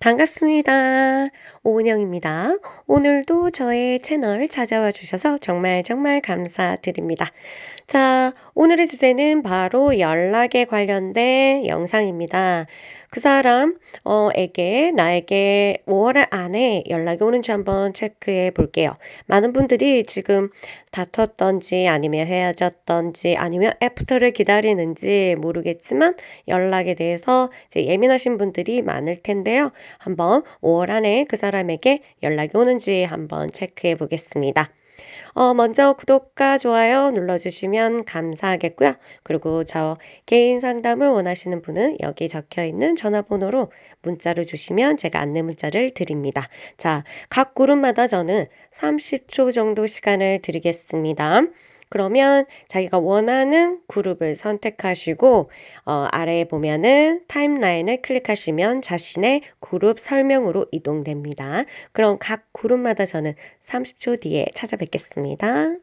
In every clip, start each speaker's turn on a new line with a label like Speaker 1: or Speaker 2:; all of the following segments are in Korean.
Speaker 1: 반갑습니다. 오은영입니다. 오늘도 저의 채널 찾아와 주셔서 정말 정말 감사드립니다. 자, 오늘의 주제는 바로 연락에 관련된 영상입니다. 그 사람, 에게, 나에게 5월 안에 연락이 오는지 한번 체크해 볼게요. 많은 분들이 지금 다퉜던지 아니면 헤어졌던지 아니면 애프터를 기다리는지 모르겠지만 연락에 대해서 이제 예민하신 분들이 많을 텐데요. 한번 5월 안에 그 사람에게 연락이 오는지 한번 체크해 보겠습니다. 먼저 구독과 좋아요 눌러주시면 감사하겠고요. 그리고 저 개인 상담을 원하시는 분은 여기 적혀 있는 전화번호로 문자를 주시면 제가 안내 문자를 드립니다. 자, 각 그룹마다 저는 30초 정도 시간을 드리겠습니다. 그러면 자기가 원하는 그룹을 선택하시고 아래에 보면은 타임라인을 클릭하시면 자신의 그룹 설명으로 이동됩니다. 그럼 각 그룹마다 저는 30초 뒤에 찾아뵙겠습니다.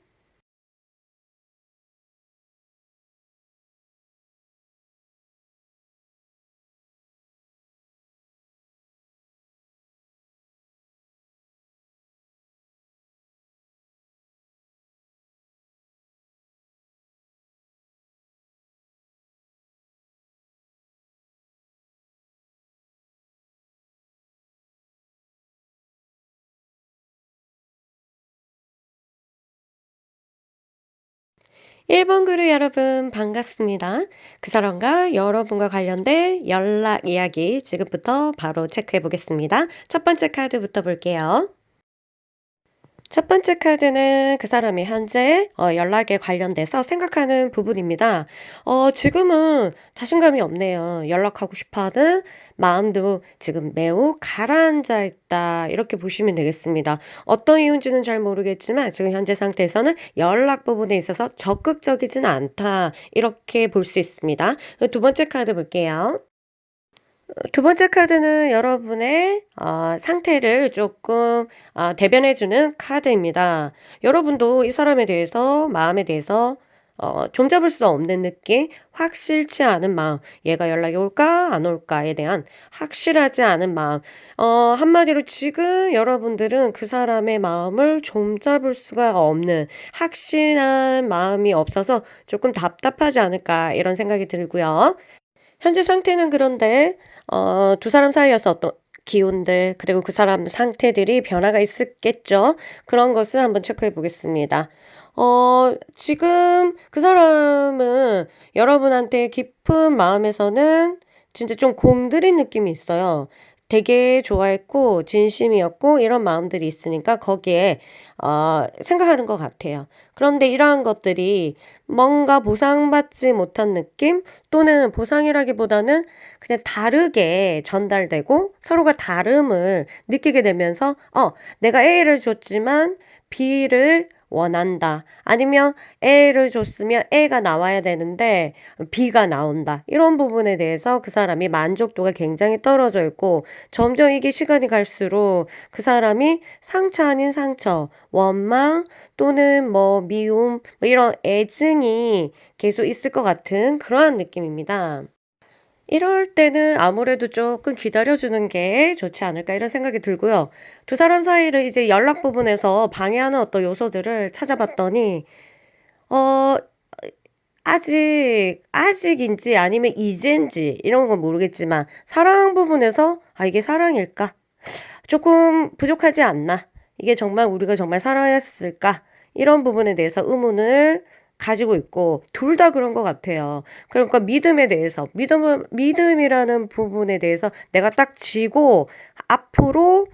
Speaker 1: 1번 그룹 여러분 반갑습니다. 그 사람과 여러분과 관련된 연락 이야기 지금부터 바로 체크해 보겠습니다. 첫 번째 카드부터 볼게요. 첫 번째 카드는 그 사람이 현재 연락에 관련돼서 생각하는 부분입니다. 지금은 자신감이 없네요. 연락하고 싶어 하는 마음도 지금 매우 가라앉아 있다. 이렇게 보시면 되겠습니다. 어떤 이유인지는 잘 모르겠지만 지금 현재 상태에서는 연락 부분에 있어서 적극적이지는 않다. 이렇게 볼 수 있습니다. 두 번째 카드 볼게요. 두 번째 카드는 여러분의 상태를 조금 대변해 주는 카드입니다. 여러분도 이 사람에 대해서 마음에 대해서 종잡을 수 없는 느낌, 확실치 않은 마음, 얘가 연락이 올까 안 올까에 대한 확실하지 않은 마음. 한마디로 지금 여러분들은 그 사람의 마음을 종잡을 수가 없는 확실한 마음이 없어서 조금 답답하지 않을까 이런 생각이 들고요. 현재 상태는 그런데 두 사람 사이에서 어떤 기운들 그리고 그 사람 상태들이 변화가 있었겠죠. 그런 것을 한번 체크해 보겠습니다. 지금 그 사람은 여러분한테 깊은 마음에서는 진짜 좀 공들인 느낌이 있어요. 되게 좋아했고 진심이었고 이런 마음들이 있으니까 거기에 생각하는 것 같아요. 그런데 이러한 것들이 뭔가 보상받지 못한 느낌 또는 보상이라기보다는 그냥 다르게 전달되고 서로가 다름을 느끼게 되면서 내가 A를 줬지만 B를 원한다. 아니면 A를 줬으면 A가 나와야 되는데 B가 나온다. 이런 부분에 대해서 그 사람이 만족도가 굉장히 떨어져 있고 점점 이게 시간이 갈수록 그 사람이 상처 아닌 상처, 원망 또는 뭐 미움 뭐 이런 애증이 계속 있을 것 같은 그러한 느낌입니다. 이럴 때는 아무래도 조금 기다려 주는 게 좋지 않을까 이런 생각이 들고요. 두 사람 사이를 이제 연락 부분에서 방해하는 어떤 요소들을 찾아봤더니 어 아직인지 아니면 이젠지 이런 건 모르겠지만 사랑 부분에서 '아 이게 사랑일까? 조금 부족하지 않나? 이게 정말 우리가 정말 사랑했을까?' 이런 부분에 대해서 의문을 가지고 있고 둘 다 그런 것 같아요. 그러니까 믿음에 대해서 믿음이라는 부분에 대해서 내가 딱 쥐고 앞으로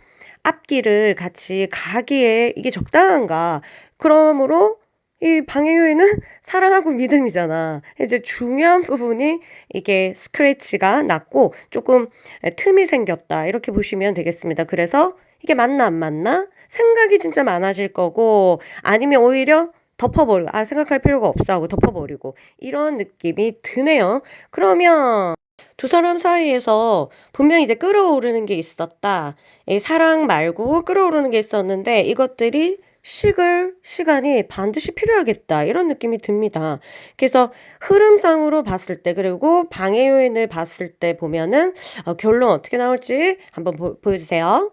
Speaker 1: 앞길을 같이 가기에 이게 적당한가? 그러므로 이 방해 요인은 사랑하고 믿음이잖아. 이제 중요한 부분이 이게 스크래치가 났고 조금 틈이 생겼다. 이렇게 보시면 되겠습니다. 그래서 이게 맞나 안 맞나? 생각이 진짜 많아질 거고 아니면 오히려 덮어버리고 '아 생각할 필요가 없어.' 하고 덮어버리고 이런 느낌이 드네요. 그러면 두 사람 사이에서 분명히 이제 끌어오르는 게 있었다. 이 사랑 말고 끌어오르는 게 있었는데 이것들이 식을 시간이 반드시 필요하겠다 이런 느낌이 듭니다. 그래서 흐름상으로 봤을 때 그리고 방해 요인을 봤을 때 보면은 결론 어떻게 나올지 한번 보여주세요.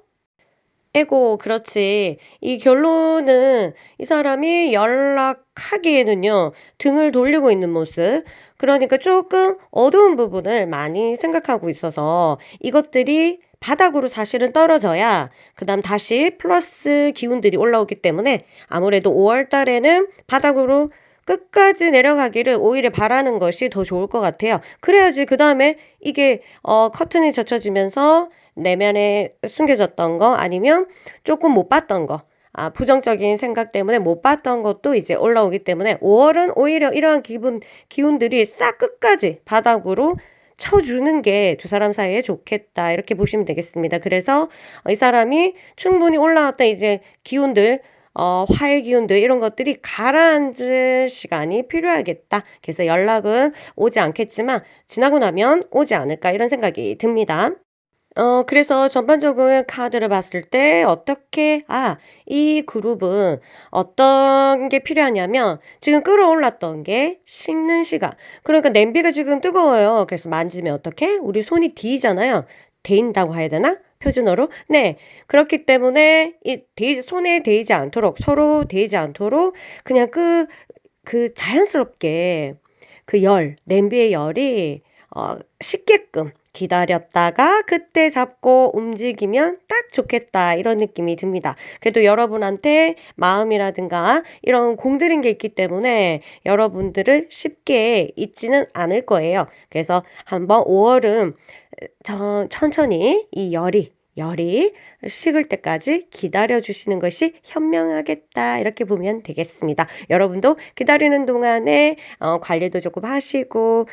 Speaker 1: 에고 그렇지. 이 결론은 이 사람이 연락하기에는요. 등을 돌리고 있는 모습. 그러니까 조금 어두운 부분을 많이 생각하고 있어서 이것들이 바닥으로 사실은 떨어져야 그다음 다시 플러스 기운들이 올라오기 때문에 아무래도 5월 달에는 바닥으로 끝까지 내려가기를 오히려 바라는 것이 더 좋을 것 같아요. 그래야지 그다음에 이게 커튼이 젖혀지면서 내면에 숨겨졌던 거 아니면 조금 못 봤던 거 부정적인 생각 때문에 못 봤던 것도 이제 올라오기 때문에 5 월은 오히려 이러한 기운들이 싹 끝까지 바닥으로 쳐주는 게 두 사람 사이에 좋겠다 이렇게 보시면 되겠습니다. 그래서 이 사람이 충분히 올라왔던 이제 기운들 화해 기운들 이런 것들이 가라앉을 시간이 필요하겠다. 그래서 연락은 오지 않겠지만 지나고 나면 오지 않을까 이런 생각이 듭니다. 그래서 전반적인 카드를 봤을 때 어떻게 이 그룹은 어떤 게 필요하냐면 지금 끌어올랐던 게 식는 시간. 그러니까 냄비가 지금 뜨거워요. 그래서 만지면 어떻게? 우리 손이 데이잖아요. 데인다고 해야 되나? 표준어로? 네. 그렇기 때문에 손에 데이지 않도록 서로 데이지 않도록 그냥 자연스럽게 냄비의 열이 식게끔 기다렸다가 그때 잡고 움직이면 딱 좋겠다 이런 느낌이 듭니다. 그래도 여러분한테 마음이라든가 이런 공들인 게 있기 때문에 여러분들을 쉽게 잊지는 않을 거예요. 그래서 한번 5 월은 천천히 이 열이 식을 때까지 기다려 주시는 것이 현명하겠다 이렇게 보면 되겠습니다. 여러분도 기다리는 동안에 관리도 조금 하시고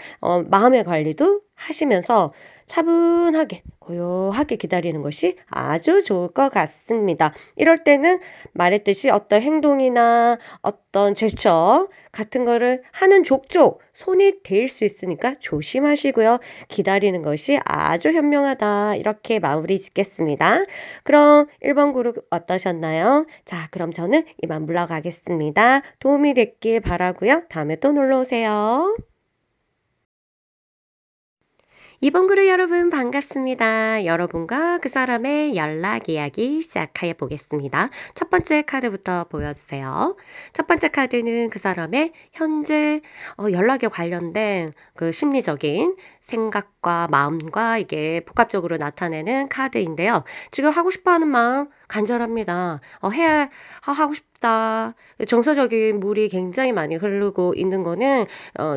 Speaker 1: 마음의 관리도 하시면서 차분하게 고요하게 기다리는 것이 아주 좋을 것 같습니다. 이럴 때는 말했듯이 어떤 행동이나 어떤 제스처 같은 거를 하는 족족 손이 데일 수 있으니까 조심하시고요. 기다리는 것이 아주 현명하다. 이렇게 마무리 짓겠습니다. 그럼 1번 그룹 어떠셨나요? 자, 그럼 저는 이만 물러가겠습니다. 도움이 됐길 바라고요. 다음에 또 놀러 오세요. 이번 그룹 여러분 반갑습니다. 여러분과 그 사람의 연락 이야기 시작해 보겠습니다. 첫 번째 카드부터 보여주세요. 첫 번째 카드는 그 사람의 현재 연락에 관련된 그 심리적인 생각과 마음과 이게 복합적으로 나타내는 카드인데요. 지금 하고 싶어하는 마음 간절합니다. 하고 싶다. 정서적인 물이 굉장히 많이 흐르고 있는 거는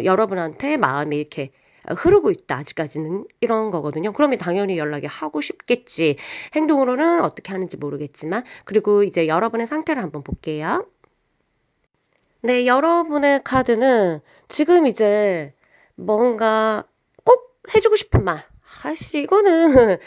Speaker 1: 여러분한테 마음이 이렇게 흐르고 있다 아직까지는 이런 거거든요. 그러면 당연히 연락이 하고 싶겠지. 행동으로는 어떻게 하는지 모르겠지만 그리고 이제 여러분의 상태를 한번 볼게요. 네, 여러분의 카드는 지금 이제 뭔가 꼭 해 주고 싶은 말. 아씨 이거는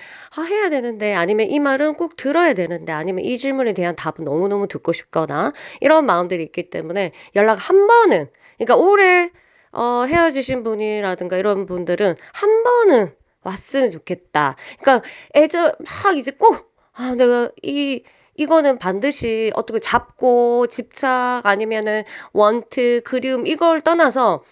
Speaker 1: 해야 되는데 아니면 이 말은 꼭 들어야 되는데 아니면 이 질문에 대한 답은 너무너무 듣고 싶거나 이런 마음들이 있기 때문에 연락 한 번은 그러니까 올해 헤어지신 분이라든가 이런 분들은 한 번은 왔으면 좋겠다. 그러니까 애저 막 이제 꼭 내가 이거는 반드시 어떻게 잡고 집착 아니면은 원트, 그리움 이걸 떠나서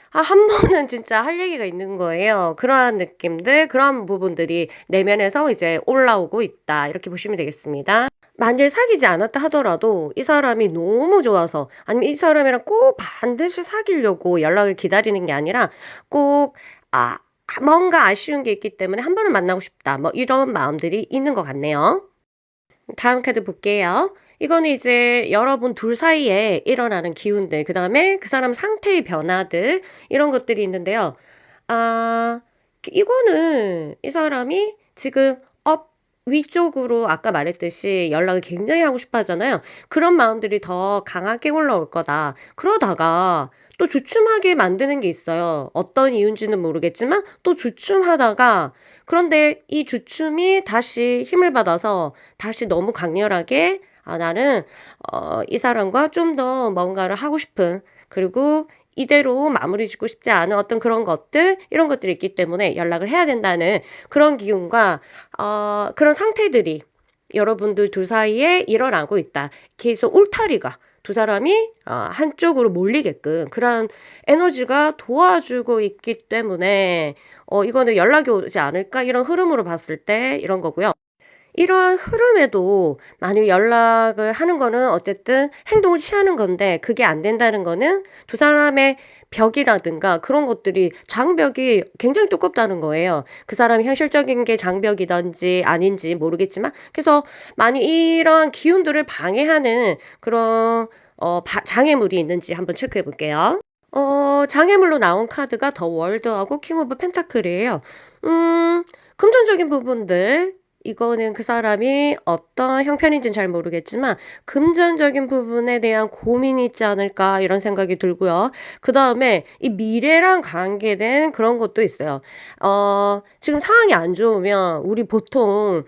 Speaker 1: 한 번은 진짜 할 얘기가 있는 거예요. 그러한 느낌들, 그런 부분들이 내면에서 이제 올라오고 있다. 이렇게 보시면 되겠습니다. 만약에 사귀지 않았다 하더라도 이 사람이 너무 좋아서 아니면 이 사람이랑 꼭 반드시 사귀려고 연락을 기다리는 게 아니라 꼭 아 뭔가 아쉬운 게 있기 때문에 한 번은 만나고 싶다. 뭐 이런 마음들이 있는 것 같네요. 다음 카드 볼게요. 이거는 이제 여러분 둘 사이에 일어나는 기운들, 그다음에 그 사람 상태의 변화들 이런 것들이 있는데요. 아 이거는 이 사람이 지금 위쪽으로 아까 말했듯이 연락을 굉장히 하고 싶어 하잖아요. 그런 마음들이 더 강하게 올라올 거다. 그러다가 또 주춤하게 만드는 게 있어요. 어떤 이유인지는 모르겠지만 또 주춤하다가 그런데 이 주춤이 다시 힘을 받아서 다시 너무 강렬하게 나는 이 사람과 좀 더 뭔가를 하고 싶은 그리고 이대로 마무리 짓고 싶지 않은 어떤 그런 것들 이런 것들이 있기 때문에 연락을 해야 된다는 그런 기운과 그런 상태들이 여러분들 둘 사이에 일어나고 있다. 계속 울타리가 두 사람이 한쪽으로 몰리게끔 그런 에너지가 도와주고 있기 때문에 이거는 연락이 오지 않을까 이런 흐름으로 봤을 때 이런 거고요. 이러한 흐름에도 만약 연락을 하는 거는 어쨌든 행동을 취하는 건데 그게 안 된다는 거는 두 사람의 벽이라든가 그런 것들이 장벽이 굉장히 두껍다는 거예요. 그 사람이 현실적인 게 장벽이든지 아닌지 모르겠지만 그래서 많이 이러한 기운들을 방해하는 그런 장애물이 있는지 한번 체크해 볼게요. 장애물로 나온 카드가 더 월드하고 킹 오브 펜타클이에요. 금전적인 부분들 이거는 그 사람이 어떤 형편인지는 잘 모르겠지만 '금전적인 부분에 대한 고민이 있지 않을까.' 이런 생각이 들고요. 그다음에 이 미래랑 관계된 그런 것도 있어요. 지금 상황이 안 좋으면 우리 보통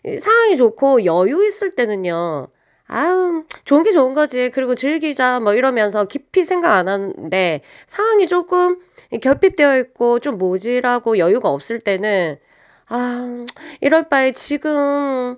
Speaker 1: 이 상황이 좋고 여유 있을 때는요. '아유 좋은 게 좋은 거지. 그리고 즐기자.' 뭐 이러면서 깊이 생각 안 하는데 상황이 쪼끔 결핍되어 있고 좀 모질하고 여유가 없을 때는 '아 이럴 바에 지금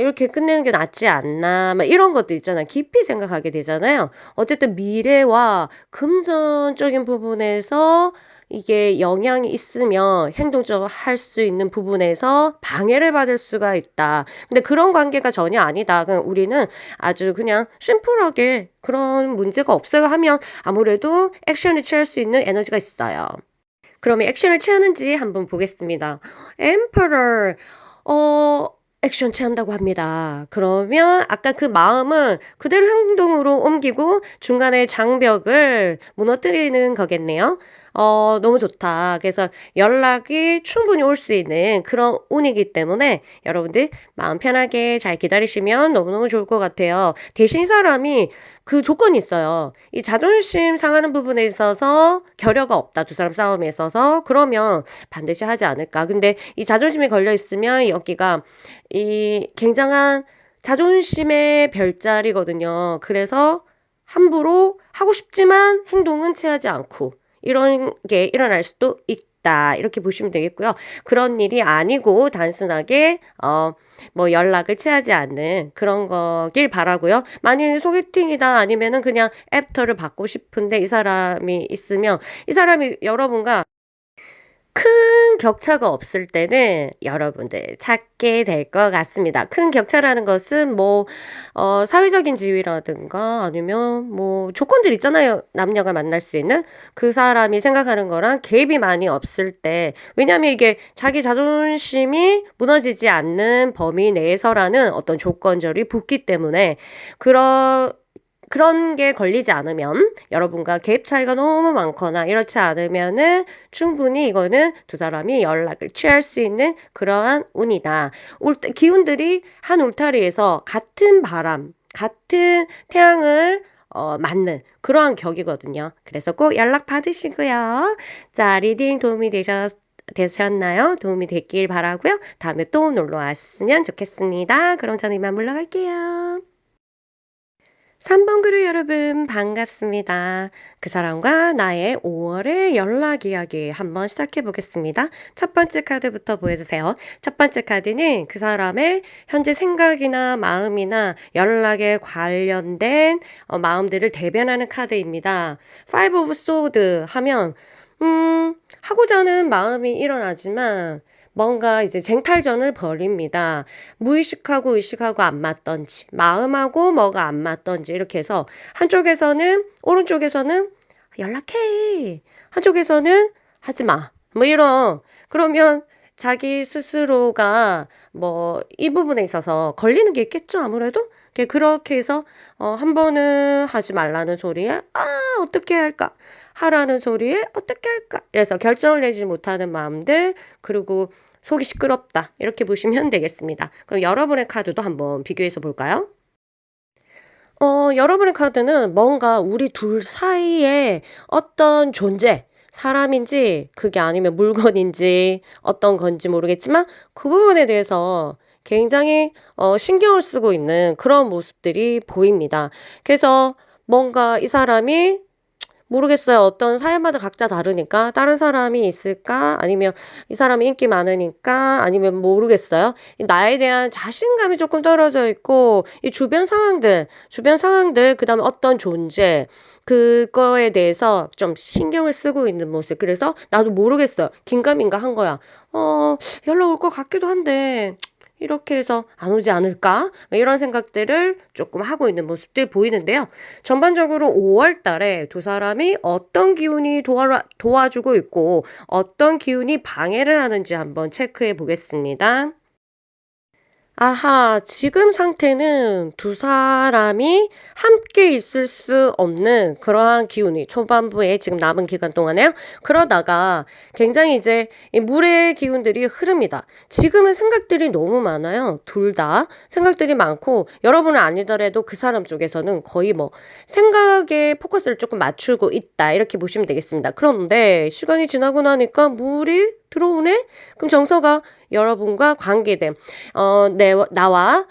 Speaker 1: 이렇게 끝내는 게 낫지 않나.' 막 이런 것도 있잖아요. 깊이 생각하게 되잖아요. 어쨌든 미래와 금전적인 부분에서 이게 영향이 있으면 행동적으로 할 수 있는 부분에서 방해를 받을 수가 있다. 근데 그런 관계가 전혀 아니다. 그냥 우리는 아주 그냥 심플하게 "그런 문제가 없어요." 하면 아무래도 액션을 취할 수 있는 에너지가 있어요. 그러면 액션을 취하는지 한번 보겠습니다. Emperor 액션 취한다고 합니다. 그러면 아까 그 마음은 그대로 행동으로 옮기고 중간에 장벽을 무너뜨리는 거겠네요. 너무 좋다. 그래서 연락이 충분히 올 수 있는 그런 운이기 때문에 여러분들 마음 편하게 잘 기다리시면 너무너무 좋을 것 같아요. 대신 이 사람이 그 조건이 있어요. 이 자존심 상하는 부분에 있어서 결여가 없다. 두 사람 싸움에 있어서. 그러면 반드시 하지 않을까. 근데 이 자존심이 걸려 있으면 여기가 이 굉장한 자존심의 별자리거든요. 그래서 함부로 하고 싶지만 행동은 취하지 않고 이런 게 일어날 수도 있다. 이렇게 보시면 되겠고요. 그런 일이 아니고 단순하게 뭐 연락을 취하지 않는 그런 거길 바라고요. 만약에 소개팅이다 아니면은 그냥 애프터를 받고 싶은데 이 사람이 있으면 이 사람이 여러분과 큰 격차가 없을 때는 여러분들 찾게 될 것 같습니다. 큰 격차라는 것은 뭐 사회적인 지위라든가 아니면 뭐 조건들 있잖아요. 남녀가 만날 수 있는. 그 사람이 생각하는 거랑 갭이 많이 없을 때 왜냐하면 이게 자기 자존심이 무너지지 않는 범위 내에서라는 어떤 조건절이 붙기 때문에 그런 게 걸리지 않으면 여러분과 갭 차이가 너무 많거나 이렇지 않으면은 충분히 이거는 두 사람이 연락을 취할 수 있는 그러한 운이다. 기운들이 한 울타리에서 같은 바람, 같은 태양을 맞는 그러한 격이거든요. 그래서 꼭 연락 받으시고요. 자, 리딩 도움이 되셨나요? 도움이 됐길 바라고요. 다음에 또 놀러 왔으면 좋겠습니다. 그럼 저는 이만 물러갈게요. 3번 그루 여러분 반갑습니다. 그 사람과 나의 5월의 연락 이야기 한번 시작해 보겠습니다. 첫 번째 카드부터 보여주세요. 첫 번째 카드는 그 사람의 현재 생각이나 마음이나 연락에 관련된 마음들을 대변하는 카드입니다. Five of Swords 하면 하고자 하는 마음이 일어나지만 뭔가 이제 쟁탈전을 벌입니다. 무의식하고 의식하고 안 맞던지, 마음하고 뭐가 안 맞던지 이렇게 해서 한쪽에서는 오른쪽에서는 연락해. 한쪽에서는 하지 마. 뭐 이런 그러면 자기 스스로가 뭐 이 부분에 있어서 걸리는 게 있겠죠, 아무래도? 그렇게 해서 한 번은 하지 말라는 소리에 '아 어떻게 할까?' 하라는 소리에 '어떻게 할까?' 그래서 결정을 내지 못하는 마음들 그리고 '속이 시끄럽다.' 이렇게 보시면 되겠습니다. 그럼 여러분의 카드도 한번 비교해서 볼까요? 여러분의 카드는 뭔가 우리 둘 사이에 어떤 존재, 사람인지 그게 아니면 물건인지 어떤 건지 모르겠지만 그 부분에 대해서 굉장히 신경을 쓰고 있는 그런 모습들이 보입니다. 그래서 뭔가 이 사람이 모르겠어요. 어떤 사람마다 각자 다르니까 다른 사람이 있을까? 아니면 이 사람이 인기 많으니까? 아니면 모르겠어요. 이 나에 대한 자신감이 조금 떨어져 있고 이 주변 상황들 그다음에 어떤 존재 그거에 대해서 좀 신경을 쓰고 있는 모습. 그래서 나도 모르겠어요. 긴가민가 한 거야. 어, 연락 올 것 같기도 한데 이렇게 해서 안 오지 않을까? 뭐 이런 생각들을 조금 하고 있는 모습들 보이는데요. 전반적으로 5월 달에 두 사람이 어떤 기운이 도와주고 있고 어떤 기운이 방해를 하는지 한번 체크해 보겠습니다. 아하, 지금 상태는 두 사람이 함께 있을 수 없는 그러한 기운이 초반부에 지금 남은 기간 동안에요. 그러다가 굉장히 이제 이 물의 기운들이 흐릅니다. 지금은 생각들이 너무 많아요. 둘 다. 생각들이 많고 여러분은 아니더라도 그 사람 쪽에서는 거의 뭐 생각에 포커스를 조금 맞추고 있다. 이렇게 보시면 되겠습니다. 그런데 시간이 지나고 나니까 물이 들어오네? 그럼 정서가 여러분과 관계된 나와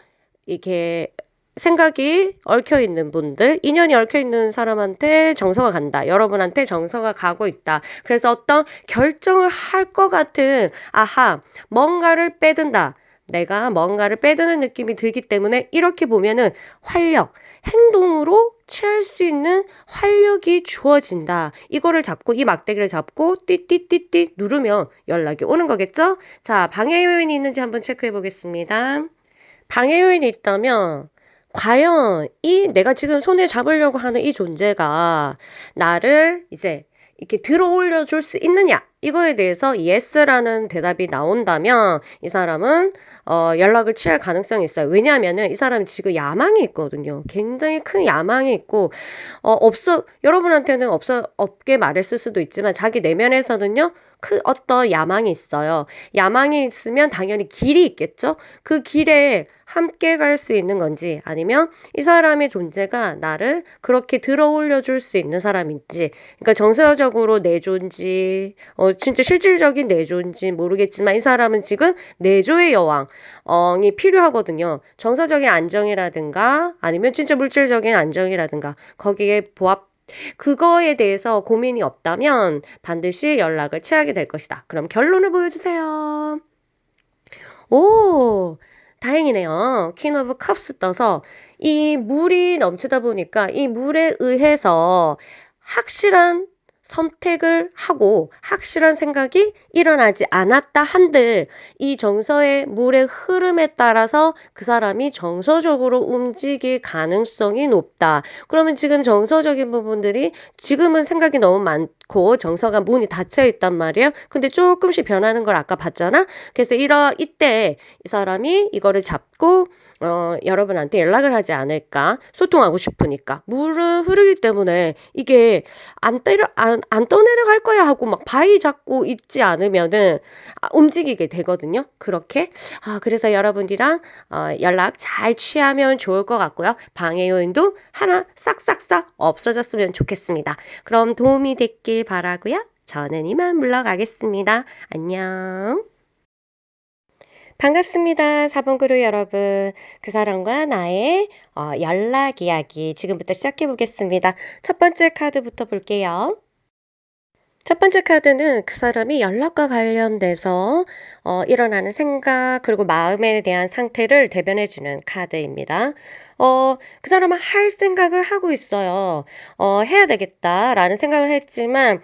Speaker 1: 이렇게 생각이 얽혀 있는 분들, 인연이 얽혀 있는 사람한테 정서가 간다. 여러분한테 정서가 가고 있다. 그래서 어떤 결정을 할 것 같은, 아하, 뭔가를 빼든다. 내가 뭔가를 빼드는 느낌이 들기 때문에 이렇게 보면은 활력, 행동으로 취할 수 있는 활력이 주어진다. 이거를 잡고, 이 막대기를 잡고, 띠띠띠띠 누르면 연락이 오는 거겠죠? 자, 방해 요인이 있는지 한번 체크해 보겠습니다. 방해 요인이 있다면 과연 이 내가 지금 손을 잡으려고 하는 이 존재가 나를 이제 이렇게 들어 올려 줄 수 있느냐? 이거에 대해서 yes라는 대답이 나온다면 이 사람은 연락을 취할 가능성이 있어요. 왜냐하면은 이 사람이 지금 야망이 있거든요. 굉장히 큰 야망이 있고 여러분한테는 없게 말했을 수도 있지만 자기 내면에서는요. 큰 어떤 야망이 있어요. 야망이 있으면 당연히 길이 있겠죠? 그 길에 함께 갈 수 있는 건지 아니면 이 사람의 존재가 나를 그렇게 들어 올려 줄 수 있는 사람인지 그러니까 정서적으로 내조인지 진짜 실질적인 내조인지 모르겠지만 이 사람은 지금 내조의 여왕이 필요하거든요. 정서적인 안정이라든가 아니면 진짜 물질적인 안정이라든가 거기에 그거에 대해서 고민이 없다면 반드시 연락을 취하게 될 것이다. 그럼 결론을 보여주세요. 오, 다행이네요. 퀸 오브 컵스 떠서 이 물이 넘치다 보니까 이 물에 의해서 확실한 선택을 하고 확실한 생각이 일어나지 않았다 한들 이 정서의 물의 흐름에 따라서 그 사람이 정서적으로 움직일 가능성이 높다. 그러면 지금 정서적인 부분들이 지금은 생각이 너무 많고 정서가 문이 닫혀 있단 말이에요. 근데 조금씩 변하는 걸 아까 봤잖아. 그래서 이때 이 사람이 이거를 잡고 여러분한테 연락을 하지 않을까? 소통하고 싶으니까. 물은 흐르기 때문에 이게 안 떠내려갈 거야 하고 막 바위 잡고 있지 않으면은 움직이게 되거든요. 그렇게. 그래서 여러분이랑 연락 잘 취하면 좋을 것 같고요. 방해 요인도 하나 싹싹싹 없어졌으면 좋겠습니다. 그럼 도움이 됐길 바라고요. 저는 이만 물러가겠습니다. 안녕. 반갑습니다. 4번 그루 여러분. 그 사람과 나의 연락 이야기 지금부터 시작해 보겠습니다. 첫 번째 카드부터 볼게요. 첫 번째 카드는 그 사람이 연락과 관련돼서 일어나는 생각 그리고 마음에 대한 상태를 대변해주는 카드입니다. 그 사람은 할 생각을 하고 있어요. 해야 되겠다라는 생각을 했지만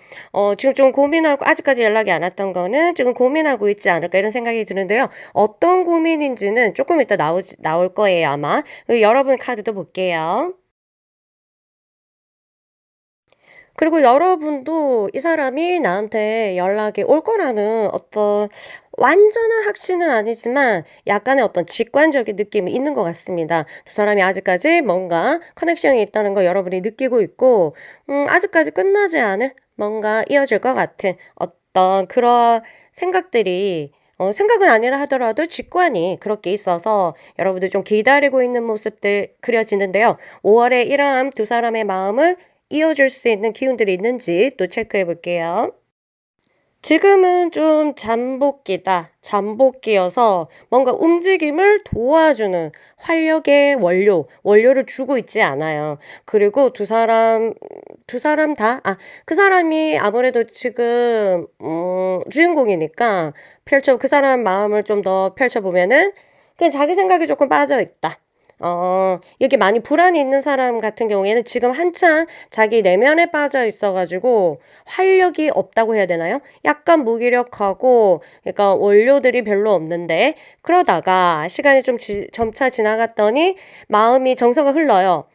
Speaker 1: 지금 좀 고민하고 아직까지 연락이 안 왔던 거는 지금 고민하고 있지 않을까 이런 생각이 드는데요. 어떤 고민인지는 조금 이따 나올 거예요, 아마. 여러분 카드도 볼게요. 그리고 여러분도 이 사람이 나한테 연락이 올 거라는 어떤 완전한 확신은 아니지만 약간의 어떤 직관적인 느낌이 있는 것 같습니다. 두 사람이 아직까지 뭔가 커넥션이 있다는 거 여러분이 느끼고 있고, 아직까지 끝나지 않은 뭔가 이어질 것 같은 어떤 그런 생각들이 생각은 아니라 하더라도 직관이 그렇게 있어서 여러분들 좀 기다리고 있는 모습들 그려지는데요. 5월에 이러한 두 사람의 마음을 이어줄 수 있는 기운들이 있는지 또 체크해 볼게요. 지금은 좀 잠복기다. 잠복기여서 뭔가 움직임을 도와주는 활력의 원료를 주고 있지 않아요. 그리고 두 사람 다, 그 사람이 아무래도 지금, 주인공이니까 그 사람 마음을 좀 더 펼쳐보면은 그냥 자기 생각이 조금 빠져 있다. 이게 많이 불안이 있는 사람 같은 경우에는 지금 한창 자기 내면에 빠져 있어가지고 활력이 없다고 해야 되나요? 약간 무기력하고, 그러니까 원료들이 별로 없는데, 그러다가 시간이 좀 점차 지나갔더니 마음이 정서가 흘러요.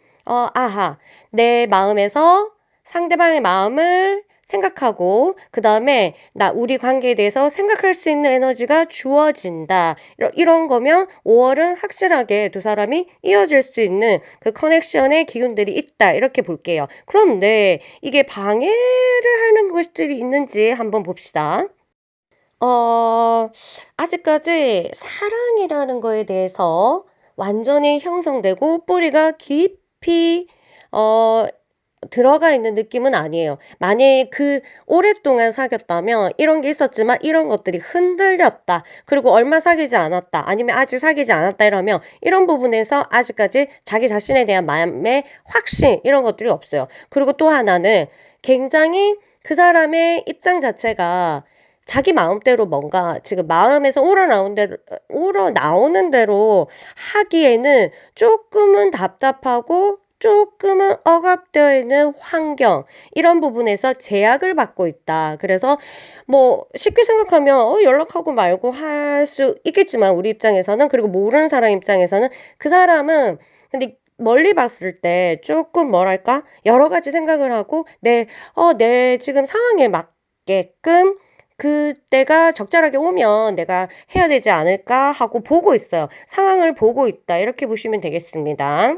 Speaker 1: 내 마음에서 상대방의 마음을 생각하고, 그 다음에 우리 관계에 대해서 생각할 수 있는 에너지가 주어진다. 이런 거면 5월은 확실하게 두 사람이 이어질 수 있는 그 커넥션의 기운들이 있다. 이렇게 볼게요. 그런데 이게 방해를 하는 것들이 있는지 한번 봅시다. 어, 아직까지 사랑이라는 거에 대해서 완전히 형성되고 뿌리가 깊이 어, 들어가 있는 느낌은 아니에요. 만약에 오랫동안 사귀었다면 이런 게 있었지만 이런 것들이 흔들렸다. 그리고 얼마 사귀지 않았다. 아니면 아직 사귀지 않았다 이러면 이런 부분에서 아직까지 자기 자신에 대한 마음의 확신 이런 것들이 없어요. 그리고 또 하나는 굉장히 그 사람의 입장 자체가 자기 마음대로 뭔가 지금 마음에서 우러나오는 대로 하기에는 조금은 답답하고 조금은 억압되어 있는 환경, 이런 부분에서 제약을 받고 있다. 그래서 뭐 쉽게 생각하면 연락하고 말고 할 수 있겠지만 우리 입장에서는, 그리고 모르는 사람 입장에서는 그 사람은 근데 멀리 봤을 때 조금 뭐랄까 여러 가지 생각을 하고 내 지금 상황에 맞게끔 그때가 적절하게 오면 내가 해야 되지 않을까 하고 보고 있어요. 상황을 보고 있다. 이렇게 보시면 되겠습니다.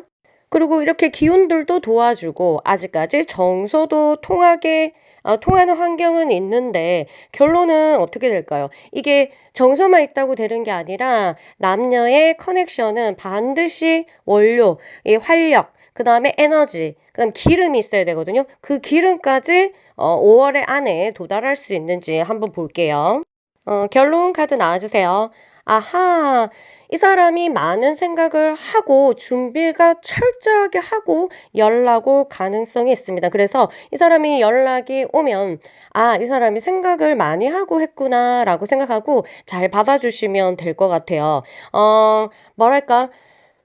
Speaker 1: 그리고 이렇게 기운들도 도와주고 아직까지 정서도 통하는 환경은 있는데, 결론은 어떻게 될까요? 이게 정서만 있다고 되는 게 아니라 남녀의 커넥션은 반드시 원료, 이 활력, 그 다음에 에너지, 그다음 기름이 있어야 되거든요. 그 기름까지 5월의 안에 도달할 수 있는지 한번 볼게요. 결론 카드 나와주세요. 아하, 이 사람이 많은 생각을 하고 준비가 철저하게 하고 연락 올 가능성이 있습니다. 그래서 이 사람이 연락이 오면 이 사람이 생각을 많이 하고 했구나라고 생각하고 잘 받아주시면 될 것 같아요. 뭐랄까,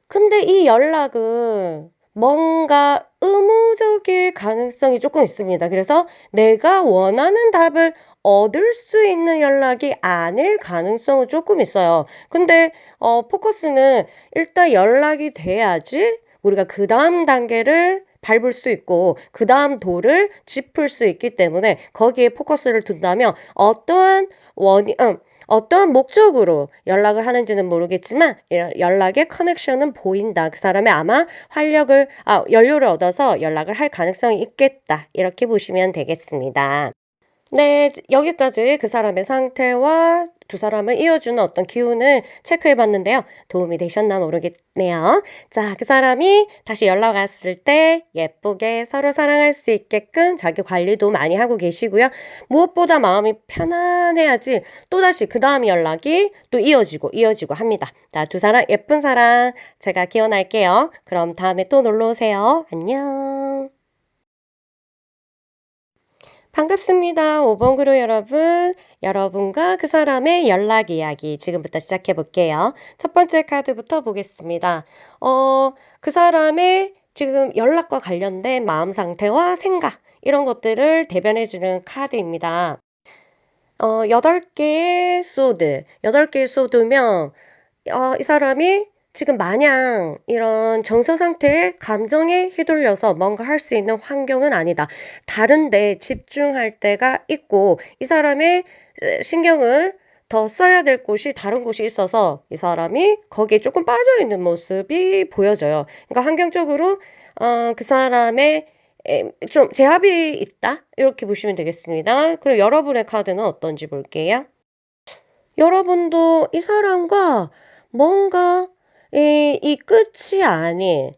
Speaker 1: 근데 이 연락은 뭔가 의무적일 가능성이 조금 있습니다. 그래서 내가 원하는 답을 얻을 수 있는 연락이 아닐 가능성은 조금 있어요. 근데 포커스는 일단 연락이 돼야지 우리가 그다음 단계를 밟을 수 있고 그다음 돌을 짚을 수 있기 때문에 거기에 포커스를 둔다면 어떠한 목적으로 연락을 하는지는 모르겠지만 연락의 커넥션은 보인다. 그 사람이 아마 연료를 얻어서 연락을 할 가능성이 있겠다. 이렇게 보시면 되겠습니다. 네, 여기까지 그 사람의 상태와 두 사람을 이어주는 어떤 기운을 체크해 봤는데요. 도움이 되셨나 모르겠네요. 자, 그 사람이 다시 연락 왔을 때 예쁘게 서로 사랑할 수 있게끔 자기 관리도 많이 하고 계시고요. 무엇보다 마음이 편안해야지 또다시 그 다음 연락이 또 이어지고 합니다. 자, 두 사람 예쁜 사랑 제가 기원할게요. 그럼 다음에 또 놀러 오세요. 안녕. 반갑습니다. 5번 그룹 여러분. 여러분과 그 사람의 연락 이야기 지금부터 시작해 볼게요. 첫 번째 카드부터 보겠습니다. 그 사람의 지금 연락과 관련된 마음 상태와 생각, 이런 것들을 대변해 주는 카드입니다. 8개의 소드면 이 사람이 지금 마냥 이런 정서 상태에 감정에 휘둘려서 뭔가 할 수 있는 환경은 아니다. 다른 데 집중할 때가 있고 이 사람의 신경을 더 써야 될 곳이 다른 곳이 있어서 이 사람이 거기에 조금 빠져 있는 모습이 보여져요. 그러니까 환경적으로 그 사람의 좀 제압이 있다. 이렇게 보시면 되겠습니다. 그리고 여러분의 카드는 어떤지 볼게요. 여러분도 이 사람과 뭔가 이 끝이 아닌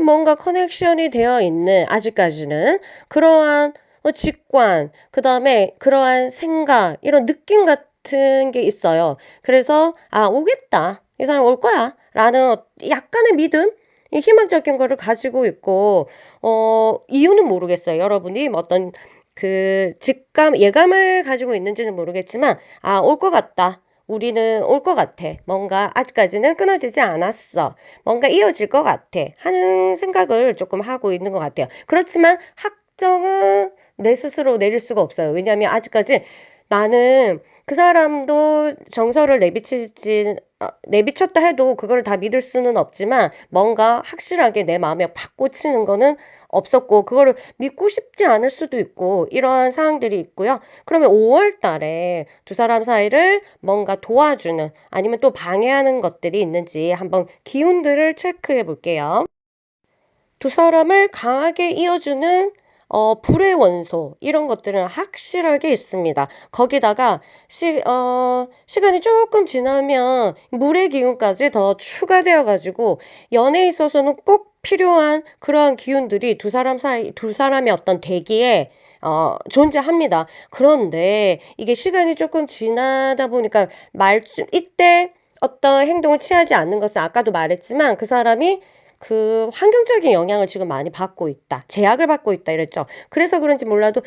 Speaker 1: 뭔가 커넥션이 되어 있는, 아직까지는 그러한 직관, 그다음에 그러한 생각, 이런 느낌 같은 게 있어요. 그래서 '아 오겠다. 이 사람 올 거야.'라는 약간의 믿음? 이 희망적인 거를 가지고 있고 이유는 모르겠어요. 여러분이 뭐 어떤 그 직감, 예감을 가지고 있는지는 모르겠지만 '아 올 것 같다. 우리는 올 것 같아. 뭔가 아직까지는 끊어지지 않았어. 뭔가 이어질 것 같아.' 하는 생각을 조금 하고 있는 것 같아요. 그렇지만 확정은 내 스스로 내릴 수가 없어요. 왜냐하면 아직까지 나는 그 사람도 정서를 내비쳤다 해도 그거를 다 믿을 수는 없지만 뭔가 확실하게 내 마음에 팍 꽂히는 거는 없었고, 그거를 믿고 싶지 않을 수도 있고, 이러한 상황들이 있고요. 그러면 5월 달에 두 사람 사이를 뭔가 도와주는 아니면 또 방해하는 것들이 있는지 한번 기운들을 체크해 볼게요. 두 사람을 강하게 이어주는 불의 원소, 이런 것들은 확실하게 있습니다. 거기다가 시간이 조금 지나면 물의 기운까지 더 추가되어 가지고 연애에 있어서는 꼭 필요한 그러한 기운들이 두 사람의 어떤 대기에 존재합니다. 그런데 이게 시간이 조금 지나다 보니까 말쯤 이때 어떤 행동을 취하지 않는 것은 아까도 말했지만 그 사람이 그 환경적인 영향을 지금 많이 받고 있다. 제약을 받고 있다 이랬죠. 그래서 그런지 몰라도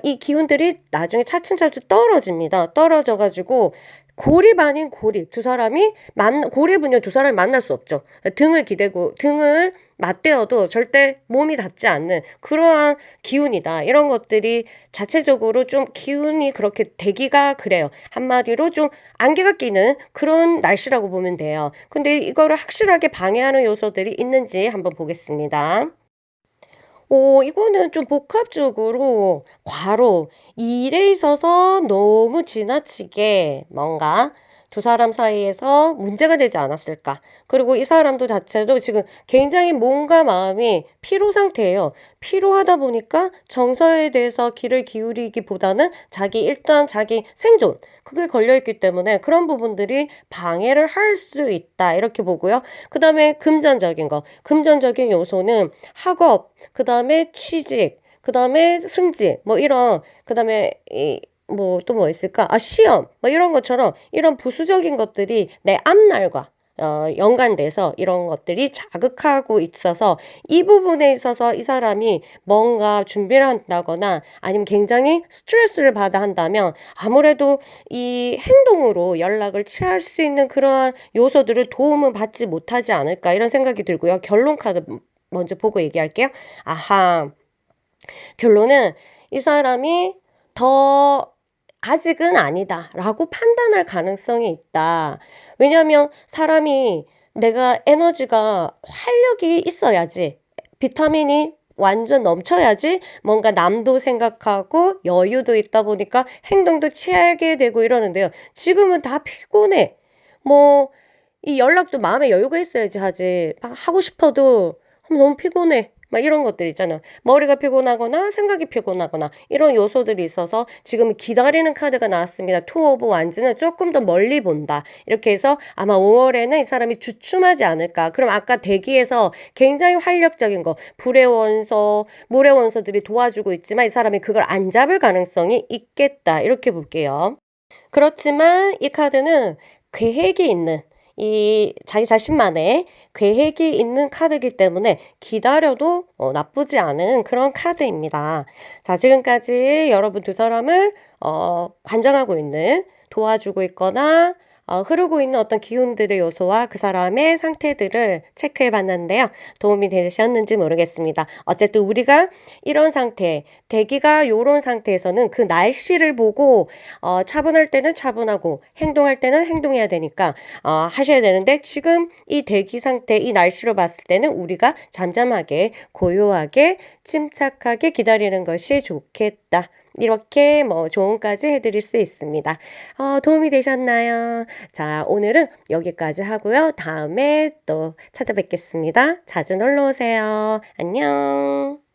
Speaker 1: 이 기운들이 나중에 차츰차츰 떨어집니다. 떨어져 가지고 고립 아닌 고립. 두 사람이 만 고립은요, 두 사람이 만날 수 없죠. 등을 기대고 등을 맞대어도 절대 몸이 닿지 않는 그러한 기운이다. 이런 것들이 자체적으로 좀 기운이 그렇게 되기가 그래요. 한마디로 좀 안개가 끼는 그런 날씨라고 보면 돼요. 근데 이거를 확실하게 방해하는 요소들이 있는지 한번 보겠습니다. 이거는 좀 복합적으로 과로, 일에 있어서 너무 지나치게 뭔가 두 사람 사이에서 문제가 되지 않았을까. 그리고 이 사람도 자체도 지금 굉장히 몸과 마음이 피로 상태예요. 피로하다 보니까 정서에 대해서 귀를 기울이기보다는 일단 자기 생존, 그게 걸려 있기 때문에 그런 부분들이 방해를 할 수 있다. 이렇게 보고요. 그다음에 금전적인 요소는 학업, 그다음에 취직, 그다음에 승진, 뭐 이런, 그다음에 또 뭐 있을까? 시험, 뭐 이런 것처럼 이런 부수적인 것들이 내 앞날과 연관돼서 이런 것들이 자극하고 있어서 이 부분에 있어서 이 사람이 뭔가 준비를 한다거나 아니면 굉장히 스트레스를 받아 한다면 아무래도 이 행동으로 연락을 취할 수 있는 그러한 요소들을 도움은 받지 못하지 않을까, 이런 생각이 들고요. 결론 카드 먼저 보고 얘기할게요. 아하. 결론은 이 사람이 더 '아직은 아니다.'라고 판단할 가능성이 있다. 왜냐하면 사람이 내가 에너지가 활력이 있어야지, 비타민이 완전 넘쳐야지 뭔가 남도 생각하고 여유도 있다 보니까 행동도 취하게 되고 이러는데요. 지금은 다 피곤해. 뭐 이 연락도 마음에 여유가 있어야지 하지. 막 하고 싶어도 너무 피곤해.' 막 이런 것들 있잖아요. 머리가 피곤하거나 생각이 피곤하거나 이런 요소들이 있어서 지금 기다리는 카드가 나왔습니다. 투 오브 완즈는 조금 더 멀리 본다. 이렇게 해서 아마 5 월에는 이 사람이 주춤하지 않을까. 그럼 아까 대기에서 굉장히 활력적인 거, 불의 원소, 물의 원소들이 도와주고 있지만 이 사람이 그걸 안 잡을 가능성이 있겠다. 이렇게 볼게요. 그렇지만 이 카드는 계획이 있는, 이 자기 자신만의 계획이 있는 카드이기 때문에 기다려도 나쁘지 않은 그런 카드입니다. 자, 지금까지 여러분 두 사람을 관장하고 있는, 도와주고 있거나 흐르고 있는 어떤 기운들의 요소와 그 사람의 상태들을 체크해 봤는데요. 도움이 되셨는지 모르겠습니다. 어쨌든 우리가 이런 상태, 대기가 요런 상태에서는 그 날씨를 보고 차분할 때는 차분하고 행동할 때는 행동해야 되니까 하셔야 되는데, 지금 이 대기 상태, 이 날씨로 봤을 때는 우리가 잠잠하게 고요하게 침착하게 기다리는 것이 좋겠다. 이렇게 뭐 조언까지 해드릴 수 있습니다. 도움이 되셨나요? 자, 오늘은 여기까지 하고요. 다음에 또 찾아뵙겠습니다. 자주 놀러 오세요. 안녕.